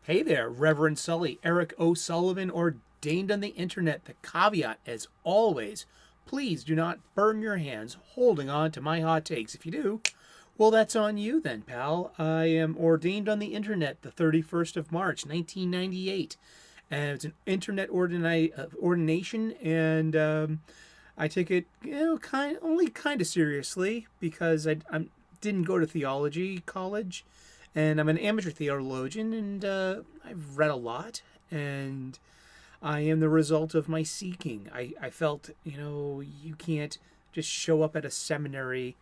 Hey there, Reverend Sully, Eric O'Sullivan, ordained on the internet. The caveat, as always, please do not burn your hands holding on to my hot takes. If you do, well, that's on you then, pal. I am ordained on the internet the 31st of March, 1998. And it's an internet ordination, and I take it, only kind of seriously because I didn't go to theology college, and I'm an amateur theologian, and I've read a lot, and I am the result of my seeking. I felt, you can't just show up at a seminary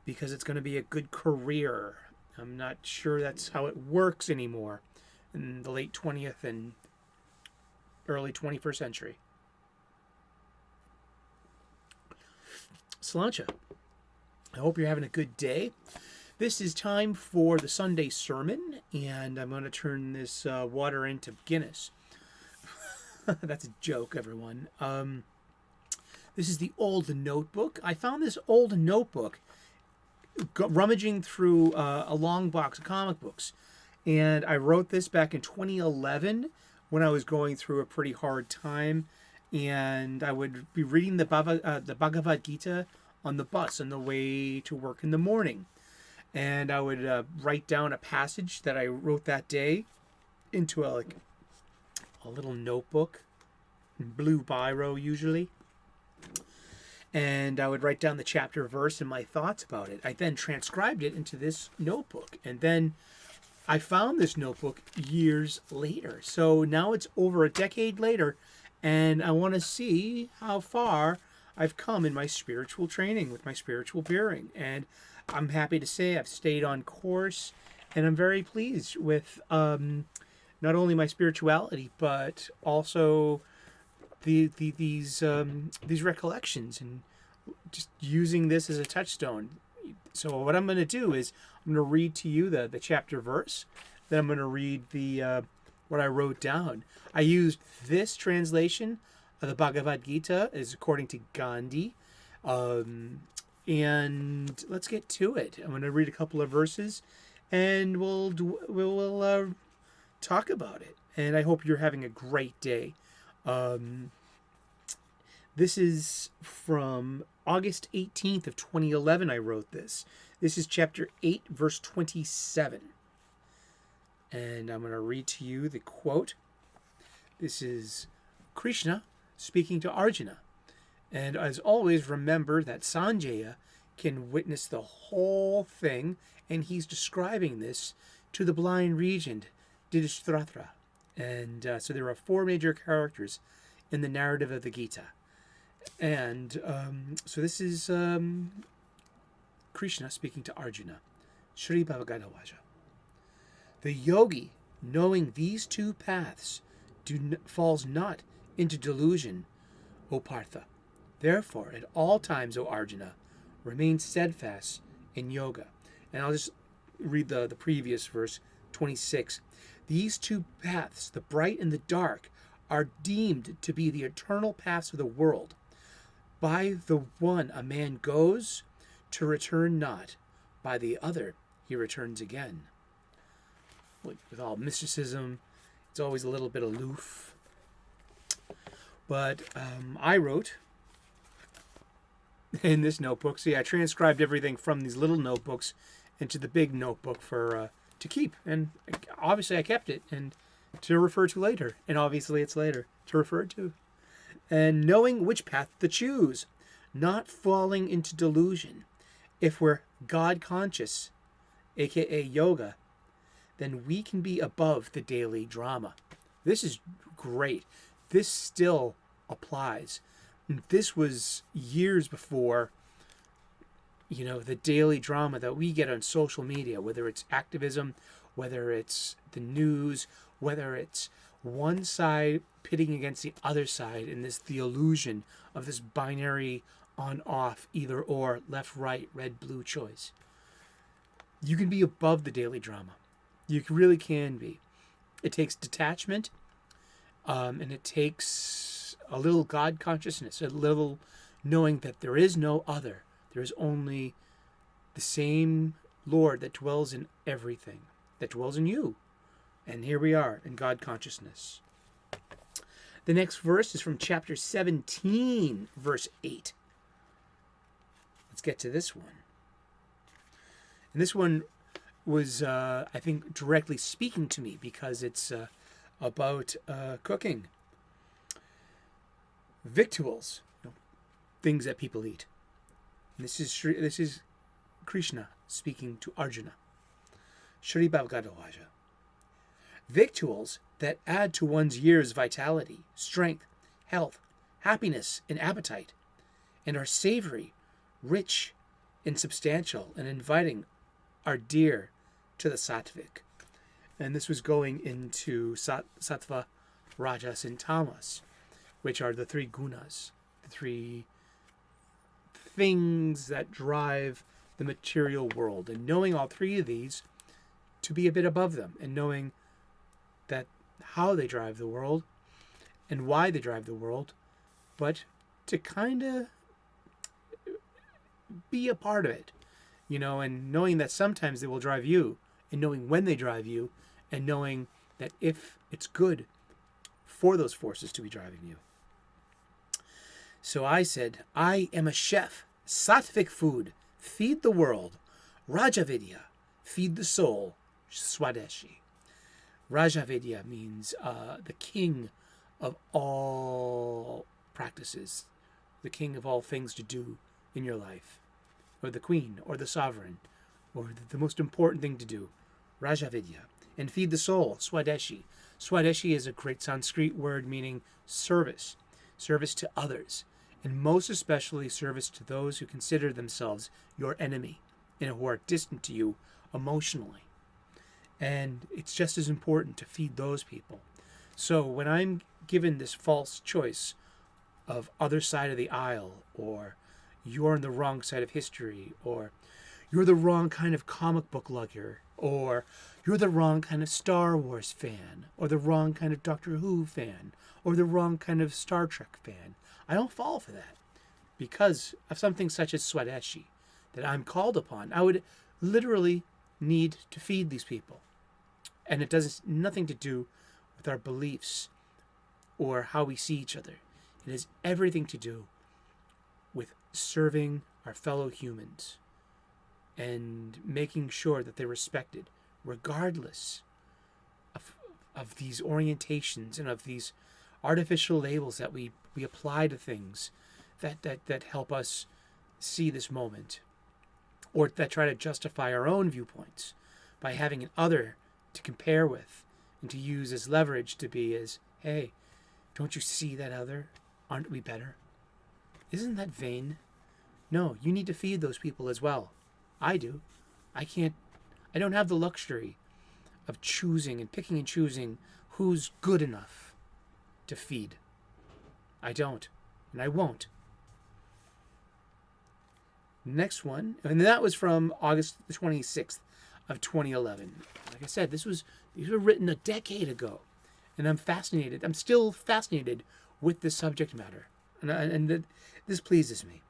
because it's going to be a good career. I'm not sure that's how it works anymore in the late 20th and early 21st century. Sláinte. I hope you're having a good day. This is time for the Sunday sermon, and I'm going to turn this water into Guinness. That's a joke, everyone. This is the old notebook. I found this old notebook rummaging through a long box of comic books, and I wrote this back in 2011 when I was going through a pretty hard time, and I would be reading the Bhagavad Gita on the bus on the way to work in the morning. And I would write down a passage that I wrote that day into a little notebook, blue biro usually. And I would write down the chapter verse and my thoughts about it. I then transcribed it into this notebook. And then I found this notebook years later. So now it's over a decade later, and I want to see how far I've come in my spiritual training with my spiritual bearing. And I'm happy to say I've stayed on course, and I'm very pleased with not only my spirituality, but also these recollections, and just using this as a touchstone. So what I'm going to do is I'm going to read to you the chapter verse. Then I'm going to read the what I wrote down. I used this translation of the Bhagavad Gita as according to Gandhi. And let's get to it. I'm going to read a couple of verses, and we'll talk about it. And I hope you're having a great day. This is from August 18th of 2011. I wrote this. This is chapter 8, verse 27. And I'm going to read to you the quote. This is Krishna speaking to Arjuna. And as always, remember that Sanjaya can witness the whole thing, and he's describing this to the blind regent, Yudhishthira. And so there are four major characters in the narrative of the Gita. And so this is Krishna speaking to Arjuna. Shri Bhagavad Gita. The yogi, knowing these two paths, falls not into delusion, O Partha. Therefore, at all times, O Arjuna, remain steadfast in yoga. And I'll just read the previous verse, 26. These two paths, the bright and the dark, are deemed to be the eternal paths of the world. By the one a man goes to return not. By the other he returns again. With all mysticism, it's always a little bit aloof. But I wrote in this notebook. See, I transcribed everything from these little notebooks into the big notebook for to keep. And obviously I kept it and to refer to later. And obviously it's later to refer to. And knowing which path to choose, not falling into delusion. If we're God conscious, aka yoga, then we can be above the daily drama. This is great. This still applies. This was years before, the daily drama that we get on social media, whether it's activism, whether it's the news, whether it's one side pitting against the other side in the illusion of this binary on-off, either or, left-right, red-blue choice. You can be above the daily drama. You really can be. It takes detachment, and it takes a little God consciousness, a little knowing that there is no other. There is only the same Lord that dwells in everything, that dwells in you. And here we are in God consciousness. The next verse is from chapter 17, verse 8. Let's get to this one. And this one was, I think, directly speaking to me because it's about cooking. Victuals, things that people eat. And this is Krishna speaking to Arjuna. Shri Bhagavad Gita. Victuals that add to one's year's vitality, strength, health, happiness, and appetite, and are savory, rich, and substantial, and inviting, are dear to the sattvic. And this was going into sattva, rajas, and tamas, which are the three gunas, the three things that drive the material world. And knowing all three of these, to be a bit above them, and knowing that how they drive the world and why they drive the world, but to kind of be a part of it, and knowing that sometimes they will drive you, and knowing when they drive you, and knowing that if it's good for those forces to be driving you. So I said, I am a chef. Sattvic food, feed the world. Rajavidya, feed the soul. Swadeshi. Rajavidya means the king of all practices, the king of all things to do in your life, or the queen, or the sovereign, or the most important thing to do, Rajavidya. And feed the soul, Swadeshi. Swadeshi is a great Sanskrit word meaning service, service to others, and most especially service to those who consider themselves your enemy and who are distant to you emotionally. And it's just as important to feed those people. So when I'm given this false choice of other side of the aisle, or you're on the wrong side of history, or you're the wrong kind of comic book lugger, or you're the wrong kind of Star Wars fan, or the wrong kind of Doctor Who fan, or the wrong kind of Star Trek fan, I don't fall for that. Because of something such as Swadeshi that I'm called upon, I would literally need to feed these people. And it does nothing to do with our beliefs or how we see each other. It has everything to do with serving our fellow humans and making sure that they're respected, regardless of these orientations and of these artificial labels that we apply to things that help us see this moment, or that try to justify our own viewpoints by having an other to compare with and to use as leverage to be as, hey, don't you see that other? Aren't we better? Isn't that vain? No, you need to feed those people as well. I do. I don't have the luxury of choosing and picking and choosing who's good enough to feed. I don't, and I won't. Next one, and that was from August the 26th of 2011. Like I said, these were written a decade ago, and I'm fascinated. I'm still fascinated with this subject matter, and this pleases me.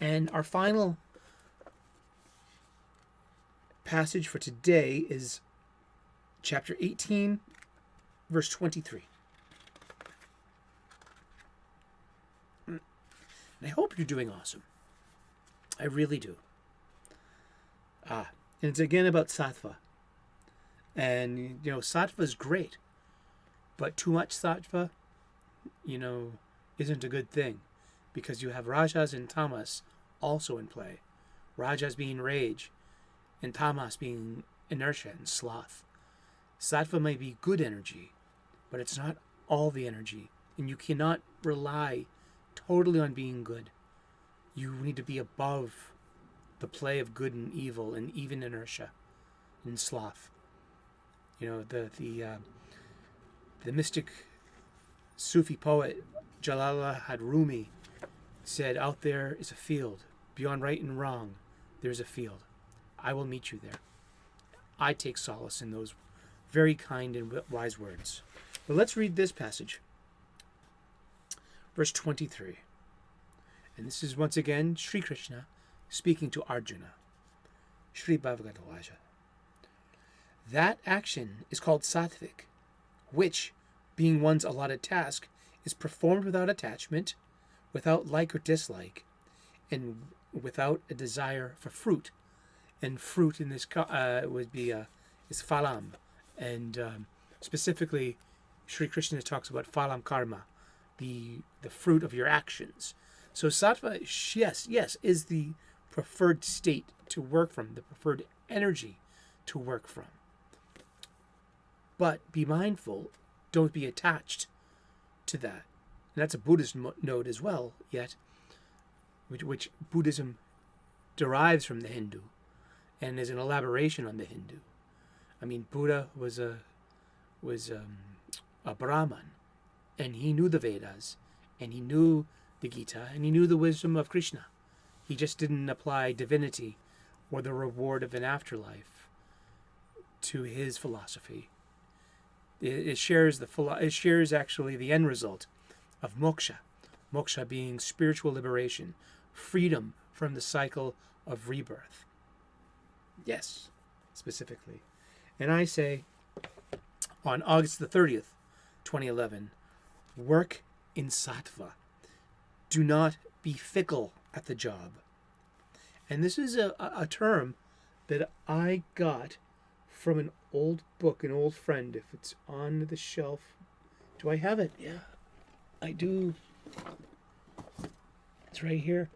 And our final passage for today is chapter 18, verse 23. And I hope you're doing awesome. I really do. And it's again about sattva. And, sattva is great. But too much sattva, isn't a good thing. Because you have rajas and tamas also in play. Rajas being rage, and tamas being inertia and sloth. Sattva may be good energy, but it's not all the energy. And you cannot rely totally on being good. You need to be above the play of good and evil and even inertia and sloth. The mystic Sufi poet Jalal Rumi said, out there is a field. Beyond right and wrong, there's a field. I will meet you there. I take solace in those very kind and wise words. But let's read this passage. Verse 23. And this is once again Sri Krishna speaking to Arjuna. Shri Bhagavad Gita. That action is called sattvic, which, being one's allotted task, is performed without attachment, without like or dislike, and without a desire for fruit. And fruit in this would be is phalam, and specifically, Sri Krishna talks about phalam karma, the fruit of your actions. So sattva, yes, is the preferred state to work from, the preferred energy to work from. But be mindful, don't be attached to that. And that's a Buddhist note as well, yet, which Buddhism derives from the Hindu and is an elaboration on the Hindu. I mean, Buddha was a Brahman, and he knew the Vedas, and he knew the Gita, and he knew the wisdom of Krishna. He just didn't apply divinity or the reward of an afterlife to his philosophy. It shares actually the end result of moksha. Moksha being spiritual liberation, freedom from the cycle of rebirth. Yes, specifically. And I say, on August the 30th, 2011, work in sattva. Do not be fickle at the job. And this is a term that I got from an old book, an old friend. If it's on the shelf, do I have it? Yeah, I do. It's right here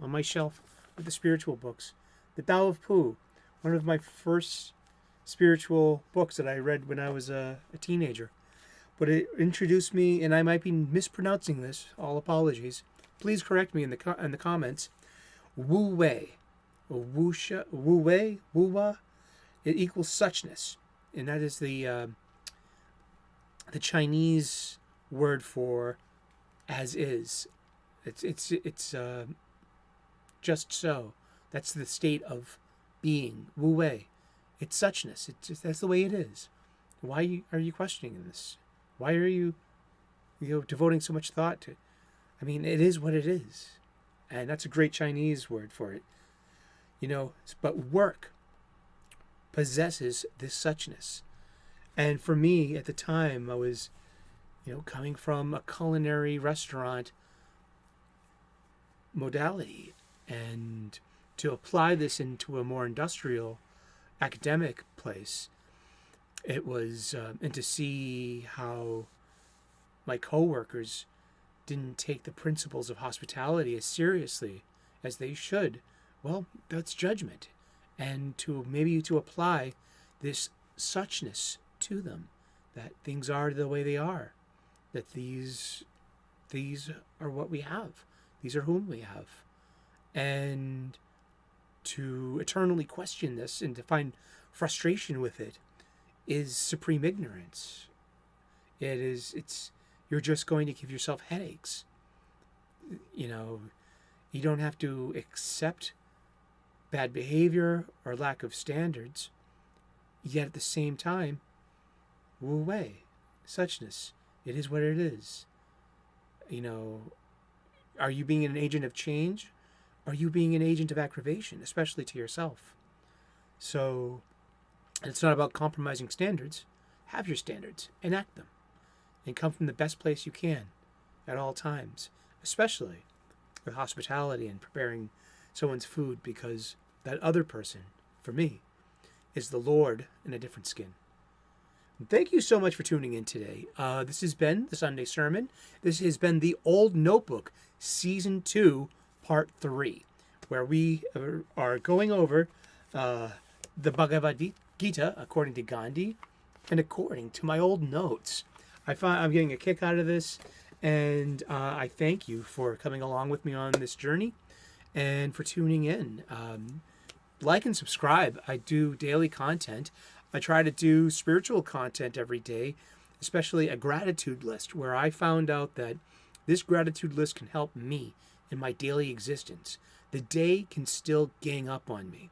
on my shelf with the spiritual books. The Tao of Pooh, one of my first spiritual books that I read when I was a teenager. But it introduced me, and I might be mispronouncing this, all apologies. Please correct me in the comments. Wu Wei, Wu Wei, Wu Wa, it equals suchness, and that is the Chinese word for as is. It's just so. That's the state of being. Wu Wei, it's suchness. That's the way it is. Why are you questioning this? Why are you devoting so much thought to it? I mean, it is what it is. And that's a great Chinese word for it. But work possesses this suchness. And for me, at the time, I was, coming from a culinary restaurant modality. And to apply this into a more industrial, academic place, it was, and to see how my coworkers didn't take the principles of hospitality as seriously as they should, well, that's judgment. And to apply this suchness to them, that things are the way they are, that these are what we have, these are whom we have, and to eternally question this and to find frustration with it is supreme ignorance. You're just going to give yourself headaches. You don't have to accept bad behavior or lack of standards, yet at the same time, Wu Wei, suchness, it is what it is. Are you being an agent of change? Are you being an agent of aggravation, especially to yourself? So, it's not about compromising standards. Have your standards, enact them, and come from the best place you can at all times, especially with hospitality and preparing someone's food, because that other person, for me, is the Lord in a different skin. Thank you so much for tuning in today. This has been the Sunday Sermon. This has been the Old Notebook, Season 2, Part 3, where we are going over the Bhagavad Gita according to Gandhi and according to my old notes. I'm getting a kick out of this, and I thank you for coming along with me on this journey and for tuning in. Like and subscribe. I do daily content. I try to do spiritual content every day, especially a gratitude list, where I found out that this gratitude list can help me in my daily existence. The day can still gang up on me.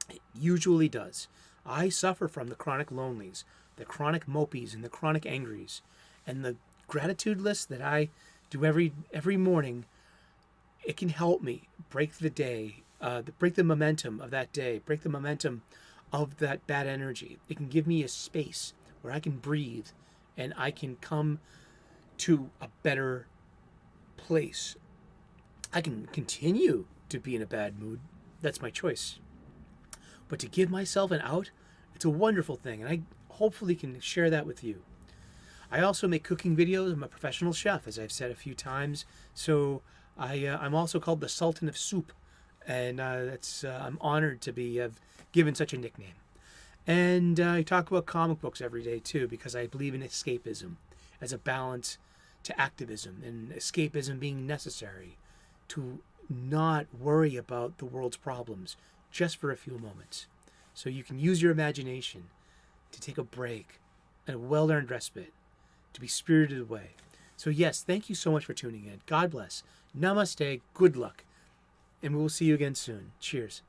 It usually does. I suffer from the chronic lonelies, the chronic mopies, and the chronic angries. And the gratitude list that I do every morning, it can help me break the day, break the momentum of that day, break the momentum of that bad energy. It can give me a space where I can breathe and I can come to a better place. I can continue to be in a bad mood. That's my choice. But to give myself an out, it's a wonderful thing, and I hopefully can share that with you. I also make cooking videos. I'm a professional chef, as I've said a few times. So I'm also called the Sultan of Soup, and I'm honored to be given such a nickname. And I talk about comic books every day too, because I believe in escapism as a balance to activism, and escapism being necessary to not worry about the world's problems just for a few moments. So you can use your imagination to take a break and a well-earned respite, to be spirited away. So yes, thank you so much for tuning in. God bless. Namaste. Good luck. And we will see you again soon. Cheers.